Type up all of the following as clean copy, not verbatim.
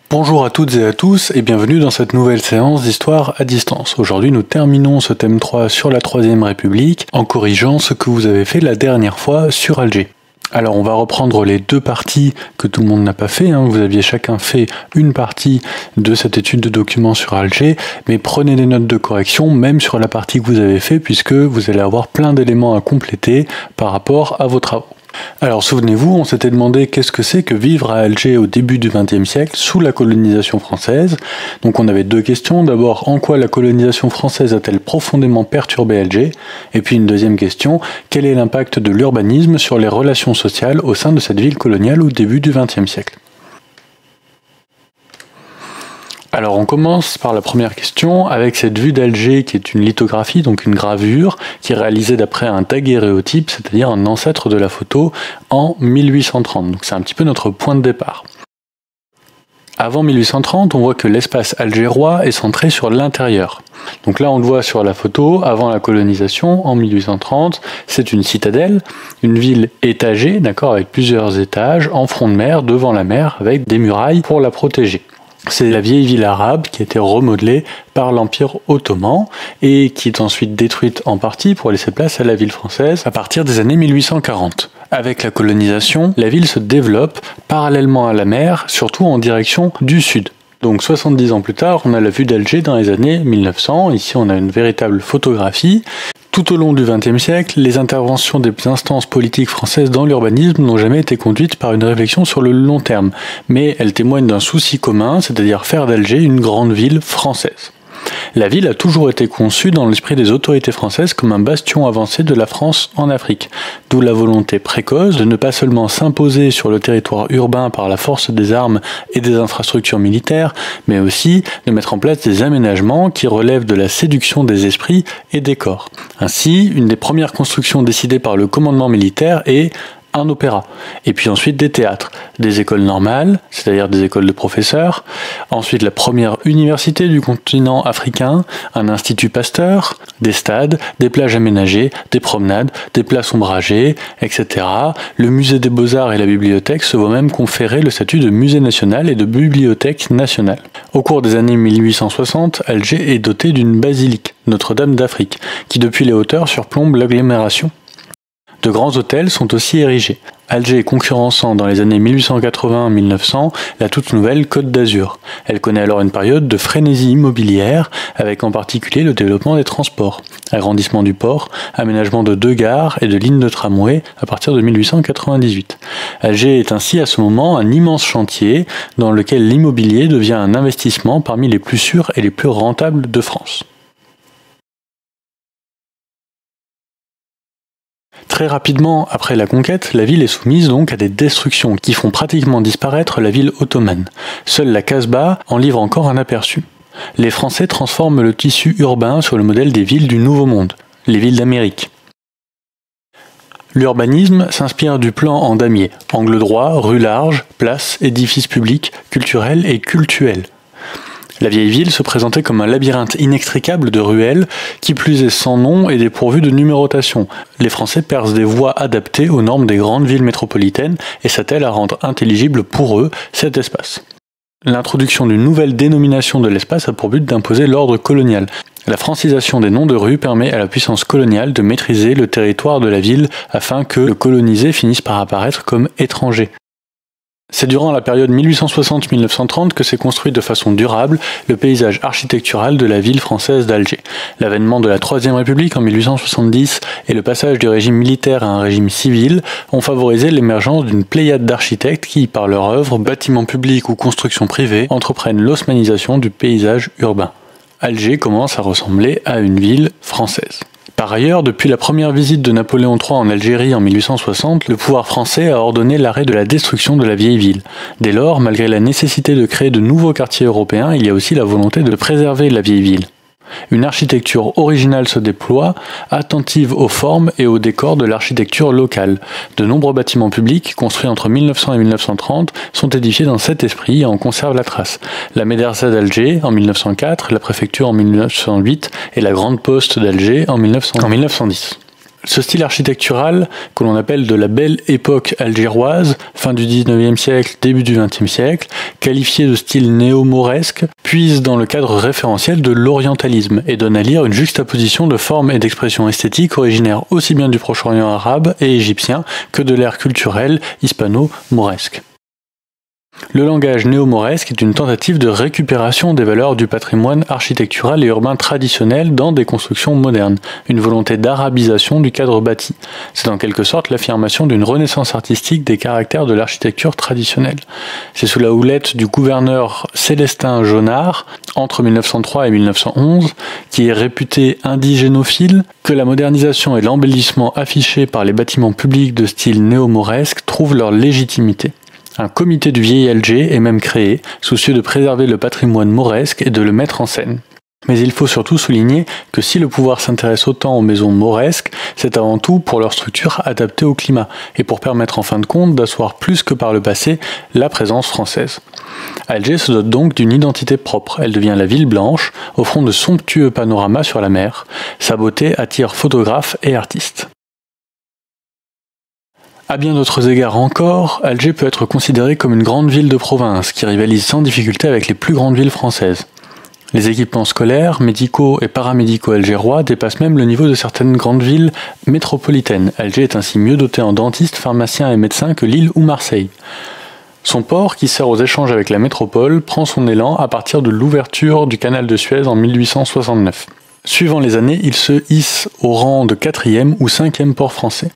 Bonjour à toutes et à tous et bienvenue dans cette nouvelle séance d'histoire à distance. Aujourd'hui nous terminons ce thème 3 sur la Troisième République en corrigeant ce que vous avez fait la dernière fois sur Alger. Alors on va reprendre les deux parties que tout le monde n'a pas fait, Vous aviez chacun fait une partie de cette étude de documents sur Alger, mais prenez des notes de correction même sur la partie que vous avez fait puisque vous allez avoir plein d'éléments à compléter par rapport à vos travaux. Alors souvenez-vous, on s'était demandé qu'est-ce que c'est que vivre à Alger au début du XXe siècle sous la colonisation française. Donc on avait deux questions. D'abord, en quoi la colonisation française a-t-elle profondément perturbé Alger? Et puis une deuxième question, quel est l'impact de l'urbanisme sur les relations sociales au sein de cette ville coloniale au début du XXe siècle? Alors on commence par la première question avec cette vue d'Alger qui est une lithographie, donc une gravure, qui est réalisée d'après un daguerréotype, c'est-à-dire un ancêtre de la photo, en 1830. Donc c'est un petit peu notre point de départ. Avant 1830, on voit que l'espace algérois est centré sur l'intérieur. Donc là on le voit sur la photo, avant la colonisation, en 1830, c'est une citadelle, une ville étagée, d'accord, avec plusieurs étages, en front de mer, devant la mer, avec des murailles pour la protéger. C'est la vieille ville arabe qui a été remodelée par l'Empire ottoman et qui est ensuite détruite en partie pour laisser place à la ville française à partir des années 1840. Avec la colonisation, la ville se développe parallèlement à la mer, surtout en direction du sud. Donc 70 ans plus tard, on a la vue d'Alger dans les années 1900. Ici, on a une véritable photographie. Tout au long du XXe siècle, les interventions des instances politiques françaises dans l'urbanisme n'ont jamais été conduites par une réflexion sur le long terme, mais elles témoignent d'un souci commun, c'est-à-dire faire d'Alger une grande ville française. La ville a toujours été conçue dans l'esprit des autorités françaises comme un bastion avancé de la France en Afrique, d'où la volonté précoce de ne pas seulement s'imposer sur le territoire urbain par la force des armes et des infrastructures militaires, mais aussi de mettre en place des aménagements qui relèvent de la séduction des esprits et des corps. Ainsi, une des premières constructions décidées par le commandement militaire est un opéra, et puis ensuite des théâtres, des écoles normales, c'est-à-dire des écoles de professeurs, ensuite la première université du continent africain, un institut Pasteur, des stades, des plages aménagées, des promenades, des places ombragées, etc. Le musée des beaux-arts et la bibliothèque se voient même conférer le statut de musée national et de bibliothèque nationale. Au cours des années 1860, Alger est doté d'une basilique, Notre-Dame d'Afrique, qui depuis les hauteurs surplombe l'agglomération. De grands hôtels sont aussi érigés. Alger concurrençant dans les années 1880-1900 la toute nouvelle Côte d'Azur. Elle connaît alors une période de frénésie immobilière, avec en particulier le développement des transports, agrandissement du port, aménagement de 2 gares et de lignes de tramway à partir de 1898. Alger est ainsi à ce moment un immense chantier dans lequel l'immobilier devient un investissement parmi les plus sûrs et les plus rentables de France. Très rapidement après la conquête, la ville est soumise donc à des destructions qui font pratiquement disparaître la ville ottomane. Seule la Casbah en livre encore un aperçu. Les Français transforment le tissu urbain sur le modèle des villes du Nouveau Monde, les villes d'Amérique. L'urbanisme s'inspire du plan en damier, angle droit, rue large, places, édifices publics, culturels et cultuels. La vieille ville se présentait comme un labyrinthe inextricable de ruelles, qui plus est sans nom et dépourvu de numérotation. Les Français percent des voies adaptées aux normes des grandes villes métropolitaines et s'attellent à rendre intelligible pour eux cet espace. L'introduction d'une nouvelle dénomination de l'espace a pour but d'imposer l'ordre colonial. La francisation des noms de rues permet à la puissance coloniale de maîtriser le territoire de la ville afin que le colonisé finisse par apparaître comme étranger. C'est durant la période 1860-1930 que s'est construit de façon durable le paysage architectural de la ville française d'Alger. L'avènement de la Troisième République en 1870 et le passage du régime militaire à un régime civil ont favorisé l'émergence d'une pléiade d'architectes qui, par leur œuvre, bâtiments publics ou constructions privées, entreprennent l'osmanisation du paysage urbain. Alger commence à ressembler à une ville française. Par ailleurs, depuis la première visite de Napoléon III en Algérie en 1860, le pouvoir français a ordonné l'arrêt de la destruction de la vieille ville. Dès lors, malgré la nécessité de créer de nouveaux quartiers européens, il y a aussi la volonté de préserver la vieille ville. Une architecture originale se déploie, attentive aux formes et aux décors de l'architecture locale. De nombreux bâtiments publics, construits entre 1900 et 1930, sont édifiés dans cet esprit et en conservent la trace. La médersa d'Alger en 1904, la préfecture en 1908 et la grande poste d'Alger en 1910. Ce style architectural, que l'on appelle de la belle époque algéroise, fin du 19e siècle, début du 20e siècle, qualifié de style néo-mauresque, puise dans le cadre référentiel de l'orientalisme et donne à lire une juxtaposition de formes et d'expressions esthétiques originaires aussi bien du Proche-Orient arabe et égyptien que de l'ère culturelle hispano-mauresque. Le langage néo-mauresque est une tentative de récupération des valeurs du patrimoine architectural et urbain traditionnel dans des constructions modernes, une volonté d'arabisation du cadre bâti. C'est en quelque sorte l'affirmation d'une renaissance artistique des caractères de l'architecture traditionnelle. C'est sous la houlette du gouverneur Célestin Jaunard, entre 1903 et 1911, qui est réputé indigénophile, que la modernisation et l'embellissement affichés par les bâtiments publics de style néo-mauresque trouvent leur légitimité. Un comité du vieil Alger est même créé, soucieux de préserver le patrimoine mauresque et de le mettre en scène. Mais il faut surtout souligner que si le pouvoir s'intéresse autant aux maisons mauresques, c'est avant tout pour leur structure adaptée au climat, et pour permettre en fin de compte d'asseoir plus que par le passé la présence française. Alger se dote donc d'une identité propre, elle devient la ville blanche, offrant de somptueux panoramas sur la mer. Sa beauté attire photographes et artistes. À bien d'autres égards encore, Alger peut être considérée comme une grande ville de province qui rivalise sans difficulté avec les plus grandes villes françaises. Les équipements scolaires, médicaux et paramédicaux algérois dépassent même le niveau de certaines grandes villes métropolitaines. Alger est ainsi mieux doté en dentistes, pharmaciens et médecins que Lille ou Marseille. Son port, qui sert aux échanges avec la métropole, prend son élan à partir de l'ouverture du canal de Suez en 1869. Suivant les années, il se hisse au rang de 4e ou 5e port français.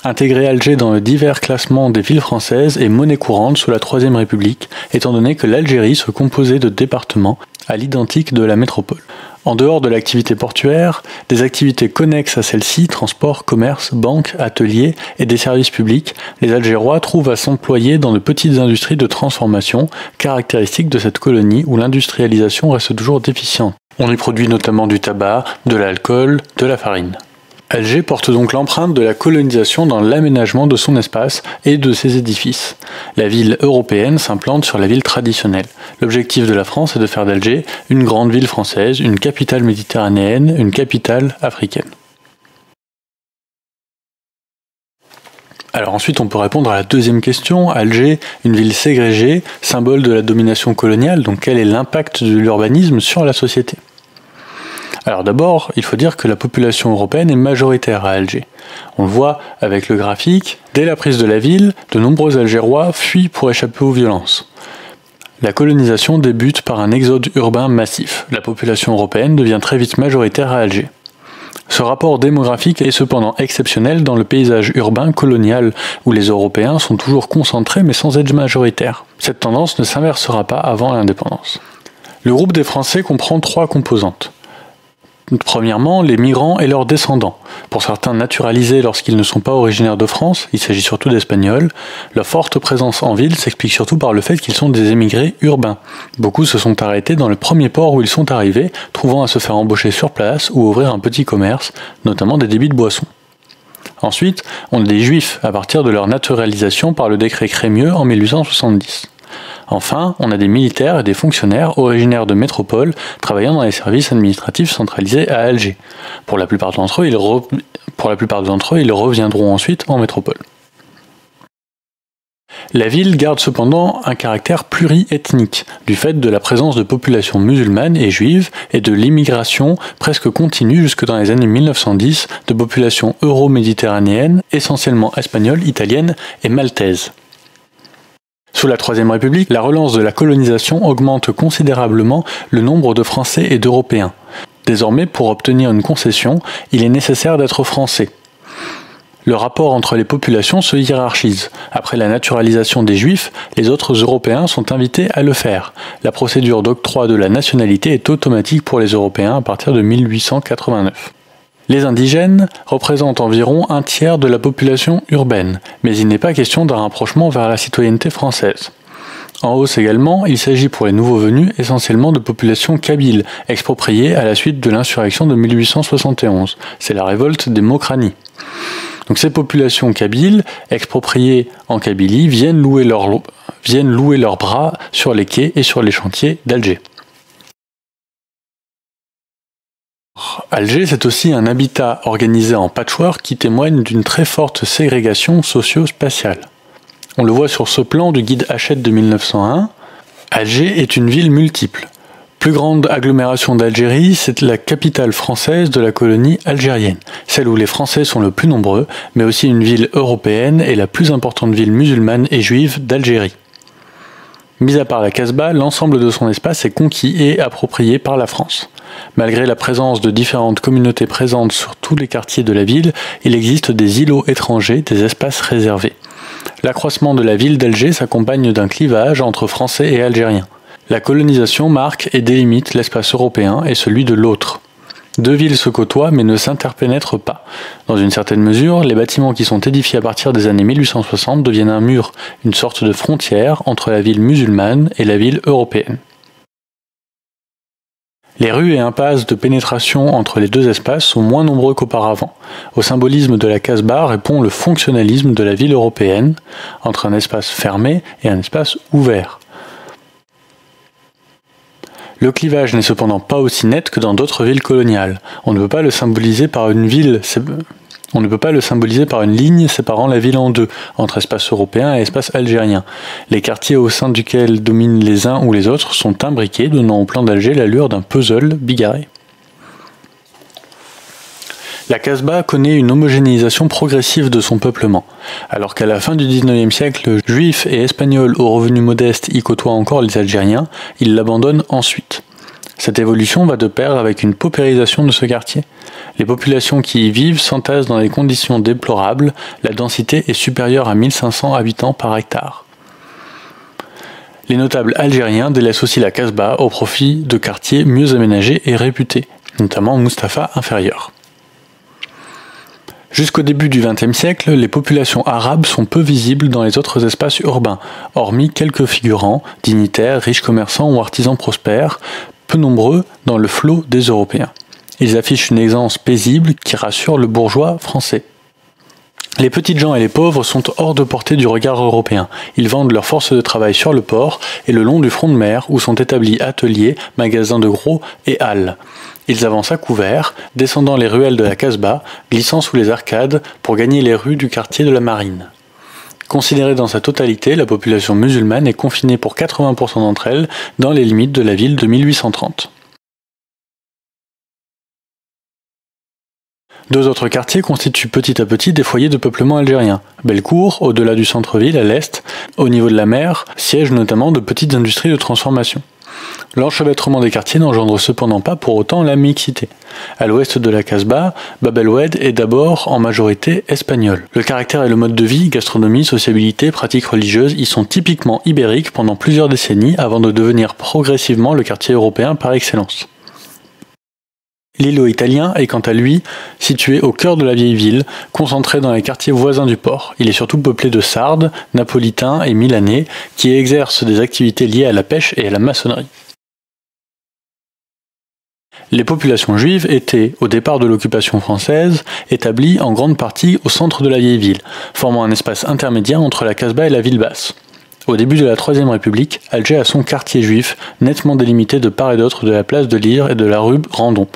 Intégrer Alger dans le divers classement des villes françaises est monnaie courante sous la Troisième République, étant donné que l'Algérie se composait de départements à l'identique de la métropole. En dehors de l'activité portuaire, des activités connexes à celle-ci, transport, commerce, banques, ateliers et des services publics, les Algérois trouvent à s'employer dans de petites industries de transformation, caractéristiques de cette colonie où l'industrialisation reste toujours déficiente. On y produit notamment du tabac, de l'alcool, de la farine. Alger porte donc l'empreinte de la colonisation dans l'aménagement de son espace et de ses édifices. La ville européenne s'implante sur la ville traditionnelle. L'objectif de la France est de faire d'Alger une grande ville française, une capitale méditerranéenne, une capitale africaine. Alors ensuite on peut répondre à la deuxième question. Alger, une ville ségrégée, symbole de la domination coloniale, donc quel est l'impact de l'urbanisme sur la société ? Alors d'abord, il faut dire que la population européenne est majoritaire à Alger. On le voit avec le graphique, dès la prise de la ville, de nombreux Algérois fuient pour échapper aux violences. La colonisation débute par un exode urbain massif. La population européenne devient très vite majoritaire à Alger. Ce rapport démographique est cependant exceptionnel dans le paysage urbain colonial, où les Européens sont toujours concentrés mais sans être majoritaires. Cette tendance ne s'inversera pas avant l'indépendance. Le groupe des Français comprend 3 composantes. Premièrement, les migrants et leurs descendants. Pour certains naturalisés lorsqu'ils ne sont pas originaires de France, il s'agit surtout d'Espagnols, leur forte présence en ville s'explique surtout par le fait qu'ils sont des émigrés urbains. Beaucoup se sont arrêtés dans le premier port où ils sont arrivés, trouvant à se faire embaucher sur place ou ouvrir un petit commerce, notamment des débits de boissons. Ensuite, on a des juifs à partir de leur naturalisation par le décret Crémieux en 1870. Enfin, on a des militaires et des fonctionnaires originaires de métropole travaillant dans les services administratifs centralisés à Alger. Pour la plupart d'entre eux, ils reviendront ensuite en métropole. La ville garde cependant un caractère pluriethnique, du fait de la présence de populations musulmanes et juives et de l'immigration presque continue jusque dans les années 1910 de populations euro-méditerranéennes, essentiellement espagnoles, italiennes et maltaises. Sous la Troisième République, la relance de la colonisation augmente considérablement le nombre de Français et d'Européens. Désormais, pour obtenir une concession, il est nécessaire d'être français. Le rapport entre les populations se hiérarchise. Après la naturalisation des Juifs, les autres Européens sont invités à le faire. La procédure d'octroi de la nationalité est automatique pour les Européens à partir de 1889. Les indigènes représentent environ un tiers de la population urbaine, mais il n'est pas question d'un rapprochement vers la citoyenneté française. En hausse également, il s'agit pour les nouveaux venus essentiellement de populations kabyles, expropriées à la suite de l'insurrection de 1871. C'est la révolte des Mokrani. Donc ces populations kabyles, expropriées en Kabylie, viennent louer leurs bras sur les quais et sur les chantiers d'Alger. Alors, Alger, c'est aussi un habitat organisé en patchwork qui témoigne d'une très forte ségrégation socio-spatiale. On le voit sur ce plan du guide Hachette de 1901. Alger est une ville multiple. Plus grande agglomération d'Algérie, c'est la capitale française de la colonie algérienne, celle où les Français sont le plus nombreux, mais aussi une ville européenne et la plus importante ville musulmane et juive d'Algérie. Mis à part la Casbah, l'ensemble de son espace est conquis et approprié par la France. Malgré la présence de différentes communautés présentes sur tous les quartiers de la ville, il existe des îlots étrangers, des espaces réservés. L'accroissement de la ville d'Alger s'accompagne d'un clivage entre Français et Algériens. La colonisation marque et délimite l'espace européen et celui de l'autre. Deux villes se côtoient mais ne s'interpénètrent pas. Dans une certaine mesure, les bâtiments qui sont édifiés à partir des années 1860 deviennent un mur, une sorte de frontière entre la ville musulmane et la ville européenne. Les rues et impasses de pénétration entre les deux espaces sont moins nombreux qu'auparavant. Au symbolisme de la Casbah répond le fonctionnalisme de la ville européenne, entre un espace fermé et un espace ouvert. Le clivage n'est cependant pas aussi net que dans d'autres villes coloniales. On ne peut pas le symboliser par une ligne séparant la ville en deux, entre espace européen et espace algérien. Les quartiers au sein duquel dominent les uns ou les autres sont imbriqués, donnant au plan d'Alger l'allure d'un puzzle bigarré. La Casbah connaît une homogénéisation progressive de son peuplement. Alors qu'à la fin du XIXe siècle, juifs et espagnols aux revenus modestes y côtoient encore les Algériens, ils l'abandonnent ensuite. Cette évolution va de pair avec une paupérisation de ce quartier. Les populations qui y vivent s'entassent dans des conditions déplorables, la densité est supérieure à 1500 habitants par hectare. Les notables algériens délaissent aussi la Casbah au profit de quartiers mieux aménagés et réputés, notamment Mustapha inférieur. Jusqu'au début du XXe siècle, les populations arabes sont peu visibles dans les autres espaces urbains, hormis quelques figurants, dignitaires, riches commerçants ou artisans prospères, peu nombreux dans le flot des Européens. Ils affichent une aisance paisible qui rassure le bourgeois français. Les petites gens et les pauvres sont hors de portée du regard européen. Ils vendent leur force de travail sur le port et le long du front de mer où sont établis ateliers, magasins de gros et halles. Ils avancent à couvert, descendant les ruelles de la Casbah, glissant sous les arcades pour gagner les rues du quartier de la Marine. Considérée dans sa totalité, la population musulmane est confinée pour 80% d'entre elles dans les limites de la ville de 1830. Deux autres quartiers constituent petit à petit des foyers de peuplement algérien. Bellecour, au-delà du centre-ville, à l'est, au niveau de la mer, siège notamment de petites industries de transformation. L'enchevêtrement des quartiers n'engendre cependant pas pour autant la mixité. À l'ouest de la Casbah, Bab el-Oued est d'abord en majorité espagnol. Le caractère et le mode de vie, gastronomie, sociabilité, pratiques religieuses y sont typiquement ibériques pendant plusieurs décennies avant de devenir progressivement le quartier européen par excellence. L'îlot italien est quant à lui situé au cœur de la vieille ville, concentré dans les quartiers voisins du port. Il est surtout peuplé de Sardes, Napolitains et Milanais qui exercent des activités liées à la pêche et à la maçonnerie. Les populations juives étaient, au départ de l'occupation française, établies en grande partie au centre de la vieille ville, formant un espace intermédiaire entre la Casbah et la ville basse. Au début de la Troisième République, Alger a son quartier juif, nettement délimité de part et d'autre de la place de Lyre et de la rue Randon.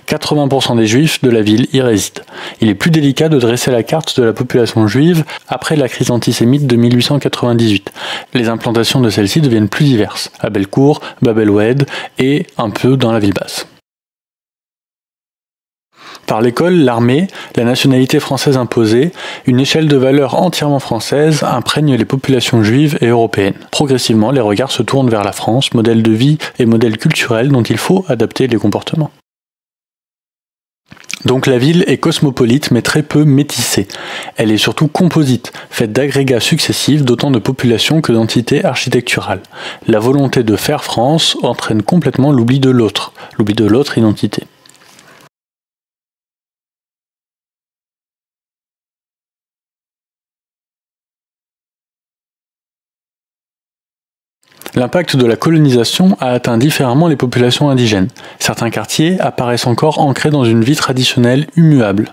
80% des juifs de la ville y résident. Il est plus délicat de dresser la carte de la population juive après la crise antisémite de 1898. Les implantations de celle-ci deviennent plus diverses, à Bellecour, Bab el-Oued et un peu dans la ville basse. Par l'école, l'armée, la nationalité française imposée, une échelle de valeurs entièrement française imprègne les populations juives et européennes. Progressivement, les regards se tournent vers la France, modèle de vie et modèle culturel dont il faut adapter les comportements. Donc la ville est cosmopolite mais très peu métissée. Elle est surtout composite, faite d'agrégats successifs d'autant de populations que d'entités architecturales. La volonté de faire France entraîne complètement l'oubli de l'autre identité. L'impact de la colonisation a atteint différemment les populations indigènes. Certains quartiers apparaissent encore ancrés dans une vie traditionnelle immuable.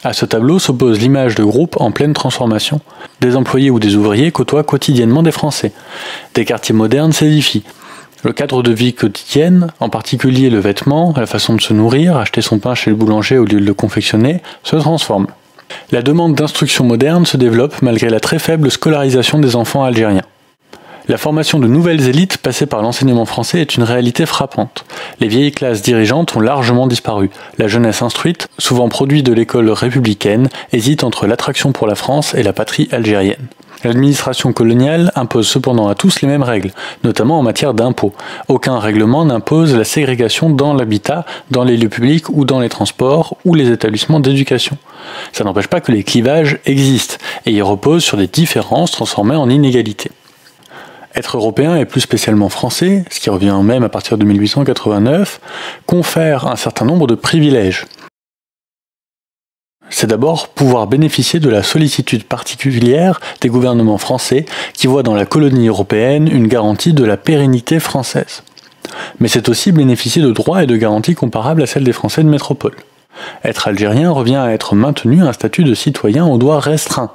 À ce tableau s'oppose l'image de groupes en pleine transformation. Des employés ou des ouvriers côtoient quotidiennement des Français. Des quartiers modernes s'édifient. Le cadre de vie quotidienne, en particulier le vêtement, la façon de se nourrir, acheter son pain chez le boulanger au lieu de le confectionner, se transforme. La demande d'instruction moderne se développe malgré la très faible scolarisation des enfants algériens. La formation de nouvelles élites passées par l'enseignement français est une réalité frappante. Les vieilles classes dirigeantes ont largement disparu. La jeunesse instruite, souvent produit de l'école républicaine, hésite entre l'attraction pour la France et la patrie algérienne. L'administration coloniale impose cependant à tous les mêmes règles, notamment en matière d'impôts. Aucun règlement n'impose la ségrégation dans l'habitat, dans les lieux publics ou dans les transports ou les établissements d'éducation. Ça n'empêche pas que les clivages existent et y reposent sur des différences transformées en inégalités. Être européen et plus spécialement français, ce qui revient même à partir de 1889, confère un certain nombre de privilèges. C'est d'abord pouvoir bénéficier de la sollicitude particulière des gouvernements français qui voient dans la colonie européenne une garantie de la pérennité française. Mais c'est aussi bénéficier de droits et de garanties comparables à celles des Français de métropole. Être algérien revient à être maintenu un statut de citoyen aux droits restreints.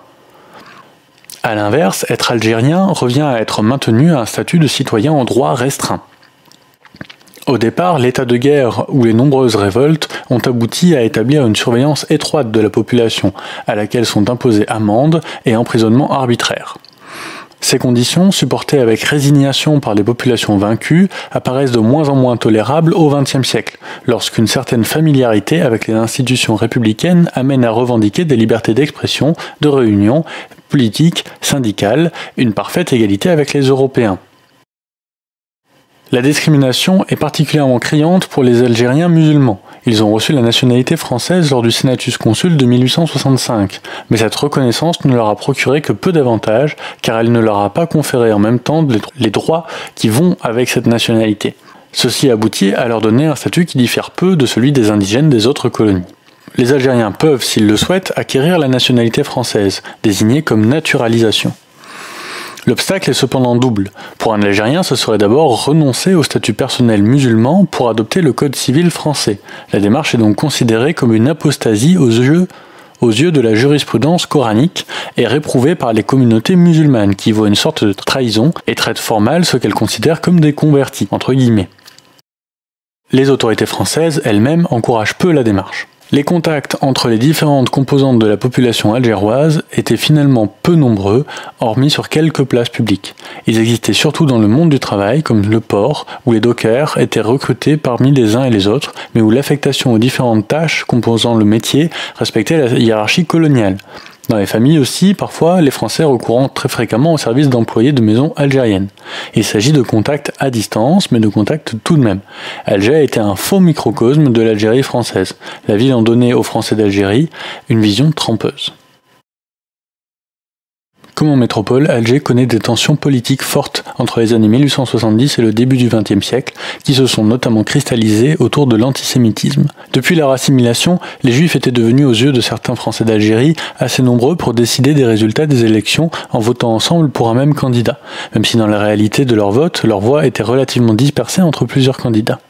A l'inverse, être algérien revient à être maintenu à un statut de citoyen aux droits restreints. Au départ, l'état de guerre ou les nombreuses révoltes ont abouti à établir une surveillance étroite de la population, à laquelle sont imposées amendes et emprisonnements arbitraires. Ces conditions, supportées avec résignation par les populations vaincues, apparaissent de moins en moins tolérables au XXe siècle, lorsqu'une certaine familiarité avec les institutions républicaines amène à revendiquer des libertés d'expression, de réunion, politique, syndicale, une parfaite égalité avec les Européens. La discrimination est particulièrement criante pour les Algériens musulmans. Ils ont reçu la nationalité française lors du Senatus Consul de 1865, mais cette reconnaissance ne leur a procuré que peu d'avantages, car elle ne leur a pas conféré en même temps les droits qui vont avec cette nationalité. Ceci aboutit à leur donner un statut qui diffère peu de celui des indigènes des autres colonies. Les Algériens peuvent, s'ils le souhaitent, acquérir la nationalité française, désignée comme naturalisation. L'obstacle est cependant double. Pour un Algérien, ce serait d'abord renoncer au statut personnel musulman pour adopter le code civil français. La démarche est donc considérée comme une apostasie aux yeux de la jurisprudence coranique et réprouvée par les communautés musulmanes qui voient une sorte de trahison et traitent fort mal ce qu'elles considèrent comme des convertis, entre guillemets. Les autorités françaises elles-mêmes encouragent peu la démarche. Les contacts entre les différentes composantes de la population algéroise étaient finalement peu nombreux, hormis sur quelques places publiques. Ils existaient surtout dans le monde du travail, comme le port, où les dockers étaient recrutés parmi les uns et les autres, mais où l'affectation aux différentes tâches composant le métier respectait la hiérarchie coloniale. Dans les familles aussi, parfois, les Français recourant très fréquemment au service d'employés de maisons algériennes. Il s'agit de contacts à distance, mais de contacts tout de même. Alger était un faux microcosme de l'Algérie française. La ville en donnait aux Français d'Algérie une vision trompeuse. Comme en métropole, Alger connaît des tensions politiques fortes entre les années 1870 et le début du XXe siècle, qui se sont notamment cristallisées autour de l'antisémitisme. Depuis leur assimilation, les Juifs étaient devenus aux yeux de certains Français d'Algérie assez nombreux pour décider des résultats des élections en votant ensemble pour un même candidat, même si dans la réalité de leur vote, leur voix était relativement dispersée entre plusieurs candidats.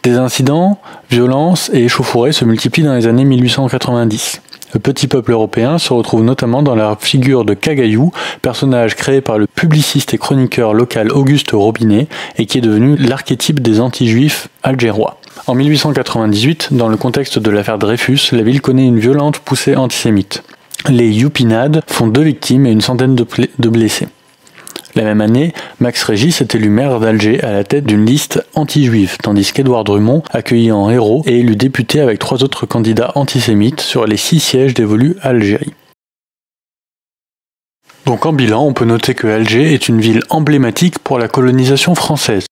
Des incidents, violences et échauffourées se multiplient dans les années 1890. Le petit peuple européen se retrouve notamment dans la figure de Cagayou, personnage créé par le publiciste et chroniqueur local Auguste Robinet et qui est devenu l'archétype des anti-juifs algérois. En 1898, dans le contexte de l'affaire Dreyfus, la ville connaît une violente poussée antisémite. Les Youpinades font 2 victimes et une centaine de blessés. La même année, Max Régis est élu maire d'Alger à la tête d'une liste anti-juive, tandis qu'Édouard Drumont, accueilli en héros, est élu député avec 3 autres candidats antisémites sur les 6 sièges dévolus à Algérie. Donc en bilan, on peut noter que Alger est une ville emblématique pour la colonisation française.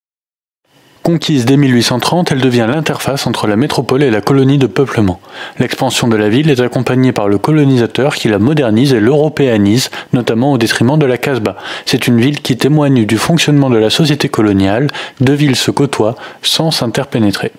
Conquise dès 1830, elle devient l'interface entre la métropole et la colonie de peuplement. L'expansion de la ville est accompagnée par le colonisateur qui la modernise et l'européanise, notamment au détriment de la Casbah. C'est une ville qui témoigne du fonctionnement de la société coloniale, 2 villes se côtoient sans s'interpénétrer.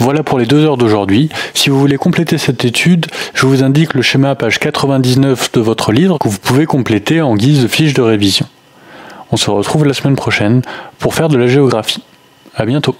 Voilà pour les 2 heures d'aujourd'hui. Si vous voulez compléter cette étude, je vous indique le schéma page 99 de votre livre que vous pouvez compléter en guise de fiche de révision. On se retrouve la semaine prochaine pour faire de la géographie. À bientôt.